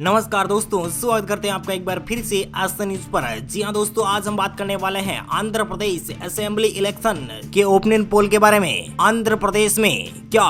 नमस्कार दोस्तों, स्वागत करते हैं आपका एक बार फिर से आस्था न्यूज पर। जी हाँ दोस्तों, आज हम बात करने वाले हैं आंध्र प्रदेश असेंबली इलेक्शन के ओपिनियन पोल के बारे में। आंध्र प्रदेश में क्या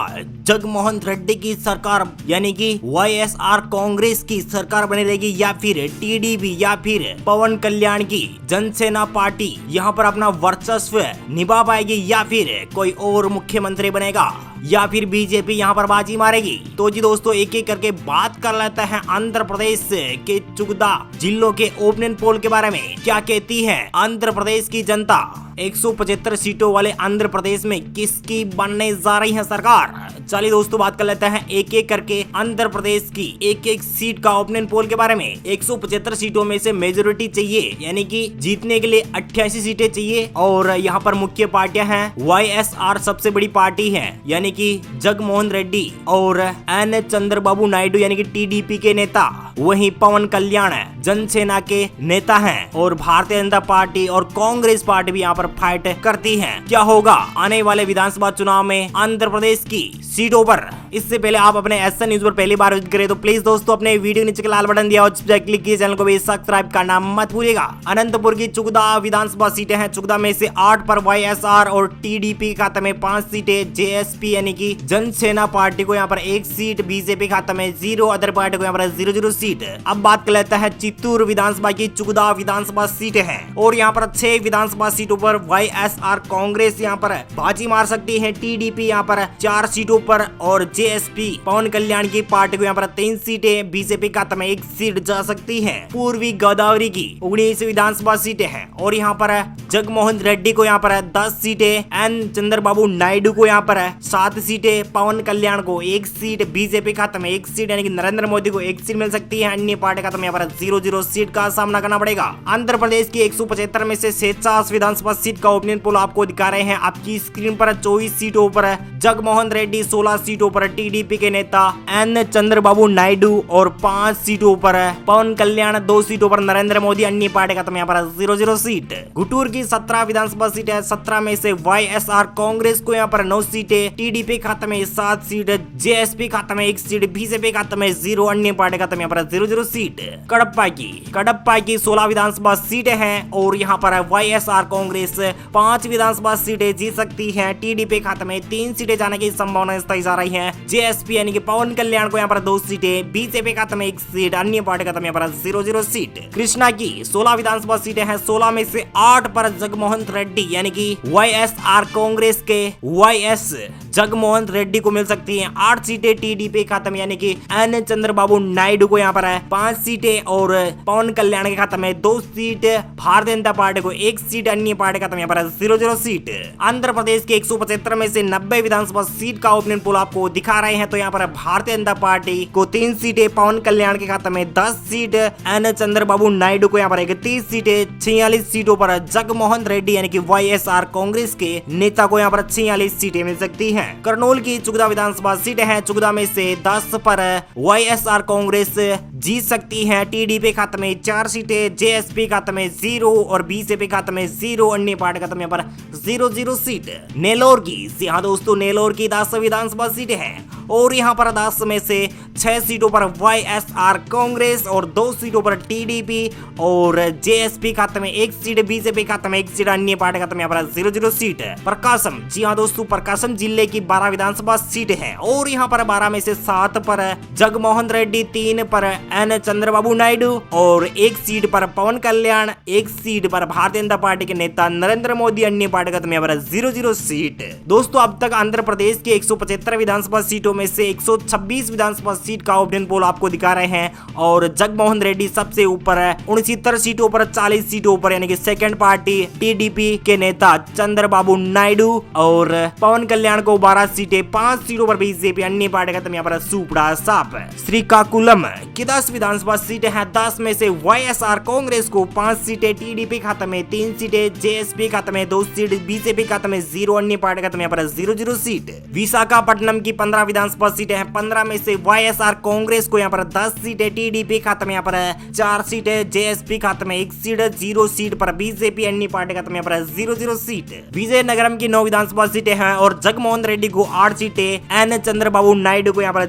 जगनमोहन रेड्डी की सरकार यानी कि वाईएसआर कांग्रेस की सरकार बनी रहेगी या फिर टीडीपी या फिर पवन कल्याण की जनसेना पार्टी यहाँ पर अपना वर्चस्व निभा पाएगी या फिर कोई और मुख्यमंत्री बनेगा या फिर बीजेपी यहाँ पर बाजी मारेगी। तो जी दोस्तों, एक एक करके बात कर लेते हैं आंध्र प्रदेश के 14 जिलों के ओपिनियन पोल के बारे में। क्या कहती है आंध्र प्रदेश की जनता? 175 सीटों वाले आंध्र प्रदेश में किसकी बनने जा रही है सरकार? चलिए दोस्तों, बात कर लेते हैं एक एक करके आंध्र प्रदेश की एक एक सीट का ओपिनियन पोल के बारे में। 175 सीटों में से मेजोरिटी चाहिए यानी कि जीतने के लिए 88 सीटें चाहिए और यहाँ पर मुख्य पार्टियां हैं। वाईएसआर सबसे बड़ी पार्टी है यानी कि जगनमोहन रेड्डी और एन चंद्रबाबू नायडू यानी कि टीडीपी के नेता। वहीं पवन कल्याण जनसेना के नेता हैं और भारतीय जनता पार्टी और कांग्रेस पार्टी भी यहाँ पर फाइट करती है। क्या होगा आने वाले विधानसभा चुनाव में आंध्र प्रदेश की सीटों पर? इससे पहले आप अपने एसएन न्यूज पर पहली बार विजिट करें तो प्लीज दोस्तों अपने वीडियो नीचे के लाल बटन दिया और क्लिक कीजिए, चैनल को भी सब्सक्राइब करना मत भूलिएगा। अनंतपुर की 14 विधानसभा सीटें हैं। 14 में से 8 पर वाईएसआर और टीडीपी खाते में 5 सीटें, जेएसपी यानी कि जनसेना पार्टी को यहाँ पर 1 सीट, बीजेपी खाते में 0, अदर पार्टी को यहाँ पर 0 सीट। अब बात कर लेता है चित्तूर विधानसभा की 14 विधानसभा सीटें हैं और यहाँ पर 6 विधानसभा सीटों पर वाईएसआर कांग्रेस यहाँ पर बाजी मार सकती है। टीडीपी यहाँ पर 4 सीटों पर और जेएसपी पवन कल्याण की पार्टी को यहाँ पर 3 सीटें, बीजेपी खाते में 1 सीट जा सकती है। पूर्वी गोदावरी की 19 विधानसभा सीटें हैं और यहाँ पर जगनमोहन रेड्डी को यहाँ पर 10 सीटें, एन चंद्रबाबू नायडू को यहाँ पर 7 सीटें, पवन कल्याण को 1 सीट, बीजेपी खाते में 1 सीट यानी कि नरेंद्र मोदी को 1 सीट मिल सकती है। अन्य पार्टी खाते में यहाँ पर 0 सीट का सामना करना पड़ेगा। आंध्र प्रदेश की 175 में से 46 विधानसभा सीट का ओपिनियन पोल आपको दिखा रहे हैं। आपकी स्क्रीन पर 24 सीटों पर जगनमोहन रेड्डी, 16 सीटों पर टीडीपी के नेता एन चंद्रबाबू नायडू और 5 सीटों पर पवन कल्याण, 2 सीटों पर नरेंद्र मोदी। अन्य पार्टी खाते में यहाँ पर 0 सीट। गुटूर की 17 विधानसभा सीटें हैं। 17 में से वाईएसआर कांग्रेस को यहाँ पर 9 सीटें, टीडीपी खाते में 7 सीट, जेएसपी खाते में 1 सीट, बीजेपी खाते में 0, अन्य पार्टी खाते में यहाँ पर 0 सीट। कडप्पा की 16 विधानसभा सीटें हैं और यहाँ पर वाईएसआर कांग्रेस 5 विधानसभा सीटें जीत सकती है। टीडीपी खाते में 3 सीटें जाने की संभावना जताई जा रही है। जेएसपी यानी कि पवन कल्याण को यहाँ पर 2 सीटें, बीजेपी खाते में 1 सीट, अन्य पार्टी खाते में यहाँ पर 0 सीट। कृष्णा की 16 विधानसभा सीटें हैं। 16 में से 8 पर जगनमोहन रेड्डी यानी कि वाईएसआर कांग्रेस के वाईएस जगनमोहन रेड्डी को मिल सकती हैं। 8 सीटें टीडीपी खाते में यानी कि एन चंद्रबाबू नायडू को यहाँ पर 5 सीटें और पवन कल्याण के खाते में 2 सीट, भारतीय जनता पार्टी को 1 सीट, अन्य पार्टी खाते में यहाँ पर 0 सीट। आंध्र प्रदेश के 175 में से 90 विधानसभा सीट का ओपिनियन पोल आपको दिखा रहे हैं। तो यहाँ पर भारतीय जनता पार्टी को 3 सीटें, पवन कल्याण के खाते में 10 सीट, एन चंद्रबाबू नायडू को यहाँ पर 31 सीटें, 46 सीटों पर जगनमोहन रेड्डी यानी कि वाईएसआर कांग्रेस के नेता को यहाँ पर 46 सीटें मिल सकती हैं। करनौल की 14 विधानसभा सीटें हैं। 14 में से 10 पर वाईएसआर कांग्रेस जीत सकती है। टीडीपी खाते में 4 सीटें, जेएसपी खाते में 0 और बीजेपी खाते में 0, अन्य पार्टी खाते में यहाँ पर 0 सीट। नेलोर की, हाँ दोस्तों, नेलोर की 10 विधानसभा सीटें हैं और यहाँ पर 10 में से 6 सीटों पर वाईएसआर कांग्रेस और 2 सीटों पर टीडीपी और जेएसपी खाते में 1 सीट, बीजेपी खाते में 1 सीट, अन्य पार्टी खाते में यहाँ पर 0 सीट। प्रकाशम, जी हाँ दोस्तों, प्रकाशम जिले की 12 विधानसभा सीटें हैं और यहाँ पर 12 में से 7 पर जगनमोहन रेड्डी, 3 पर एन चंद्रबाबू नायडू और 1 सीट पर पवन कल्याण, 1 सीट पर भारतीय जनता पार्टी के नेता नरेंद्र मोदी, अन्य पार्टी खाते में यहाँ पर 0 सीट। दोस्तों, अब तक आंध्र प्रदेश के 175 विधानसभा सीटों में से 126 विधानसभा सीट का ओपिनियन पोल आपको दिखा रहे हैं और जगनमोहन रेड्डी सबसे ऊपर है। 69 सीटों पर 40 सीटों पर यानी कि सेकंड पार्टी टीडीपी के नेता चंद्रबाबू नायडू और पवन कल्याण को 12 सीटें, 5 सीटों पर बीजेपी, अन्य पार्टी खाते में यहाँ पर सुपड़ा साफ। श्रीकाकुलम की 10 विधानसभा सीटें हैं। 10 में से वाईएसआर कांग्रेस को 5 सीटें, टीडीपी खाते में 3 सीटें, जेएसपी खाते में 2 सीट, बीजेपी खाते में 0, अन्य पार्टी खाते में यहाँ पर 0 सीट। विशाखापट्टनम की 15 विधानसभा विधानसभा सीटें हैं। 15 में से YSR कांग्रेस को यहाँ पर 10 सीटें, TDP खाते में यहाँ पर 4 सीटें, JSP खाते में 1 सीट, 0 सीट पर BJP अन्य पार्टी खाते में यहाँ पर 0 सीट। विजयनगरम की 9 विधानसभा सीटें हैं और जगमोहन रेड्डी को 8 सीटें, N चंद्रबाबू नायडू को यहाँ पर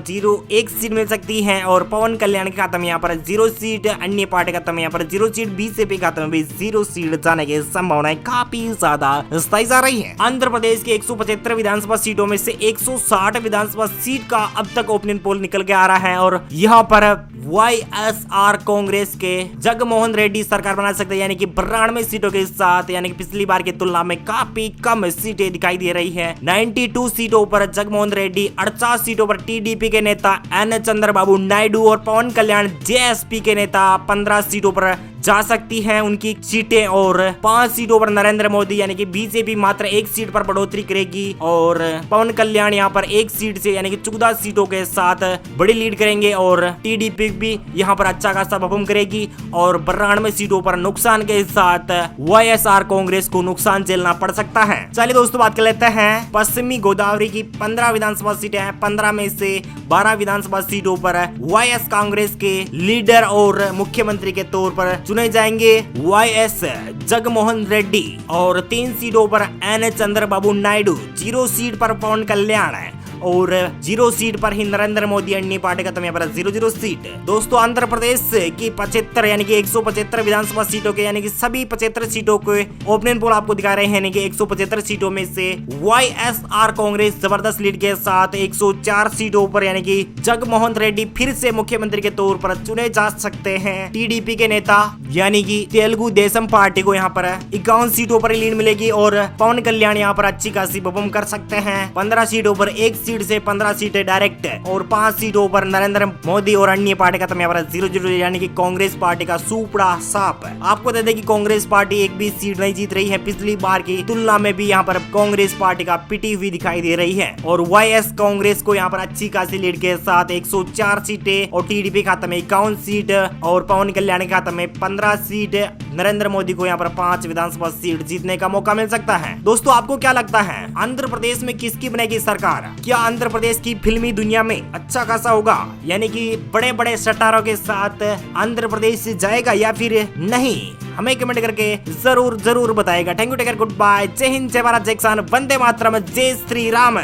1 सीट मिल सकती है और पवन कल्याण के खाते में यहाँ पर 0 सीट, अन्य पार्टी खाते में यहाँ पर 0 सीट, BJP खाते में भी 0 सीट जाने की संभावनाएं काफी ज्यादा स्थायी जा रही है। आंध्र प्रदेश के 175 विधानसभा सीटों में से 160 विधानसभा सीट का अब तक ओपिनियन पोल निकल के आ रहा है और यहाँ पर YSR कांग्रेस के जगमोहन रेड्डी सरकार बना सकते हैं, यानी कि 92 सीटों के साथ, यानी कि पिछली बार की तुलना में काफी कम सीटें दिखाई दे रही है। 92 सीटों पर जगमोहन रेड्डी, 48 सीटों पर TDP के नेता N चंद्रबाबू नायडू और पवन कल्याण JSP के नेता 15 सीटों पर जा सकती हैं उनकी सीटें और 5 सीटों पर नरेंद्र मोदी यानी कि BJP मात्र 1 सीट पर बढ़ोतरी करेगी और पवन कल्याण यहाँ पर 1 सीट से यानी कि 14 सीटों के साथ बड़ी लीड करेंगे और TDP भी यहाँ पर अच्छा खासा परफॉर्म करेगी और 92 सीटों पर नुकसान के साथ YSR कांग्रेस को नुकसान झेलना पड़ सकता है। चलिए दोस्तों बात कर लेते हैं पश्चिमी गोदावरी की 15 विधानसभा सीटें हैं। 15 में से 12 विधानसभा सीटों पर YS कांग्रेस के लीडर और मुख्यमंत्री के तौर पर चुने जाएंगे YS जगमोहन रेड्डी और 3 सीटों पर N चंद्रबाबू नायडू, 0 सीट पर पवन कल्याण और 0 सीट पर ही नरेंद्र मोदी अन्य पार्टी का यहाँ पर 0 सीट। दोस्तों आंध्र प्रदेश की 75 यानी कि 175 विधानसभा सीटों के यानी कि सभी 75 सीटों के ओपिनियन पोल आपको दिखा रहे हैं, यानी कि 175 सीटों में से YSR कांग्रेस जबरदस्त लीड के साथ 104 सीटों पर यानी कि जगमोहन रेड्डी फिर से मुख्यमंत्री के तौर पर चुने जा सकते हैं। TDP के नेता यानी कि तेलुगु देशम पार्टी को यहाँ पर 51 सीटों पर लीड मिलेगी और पवन कल्याण यहाँ पर अच्छी खासी परफॉर्म कर सकते हैं। 15 सीटों पर 1 सीट से 15 सीटें डायरेक्ट और 5 सीटों पर नरेंद्र मोदी और अन्य पार्टी का यहाँ पर 0 यानी कि कांग्रेस पार्टी का सुपड़ा साफ। आपको बता दें कि कांग्रेस पार्टी एक भी सीट नहीं जीत रही है, पिछली बार की तुलना में भी यहाँ पर कांग्रेस पार्टी का पिटी हुई दिखाई दे रही है और YS कांग्रेस को यहाँ पर अच्छी खासी लीड के साथ 104 सीटें और TDP खाते में 51 सीट और पवन कल्याण के खाते में 15 सीट, नरेंद्र मोदी को यहाँ पर 5 विधानसभा सीट जीतने का मौका मिल सकता है। दोस्तों आपको क्या लगता है आंध्र प्रदेश में किसकी बनेगी सरकार? क्या आंध्र प्रदेश की फिल्मी दुनिया में अच्छा खासा होगा, यानी कि बड़े बड़े स्टारों के साथ आंध्र प्रदेश जाएगा या फिर नहीं? हमें कमेंट करके जरूर बताएगा। Thank you, take care, good bye, जय हिंद, जय भारत, जय किसान, वंदे मातरम, जय श्री राम।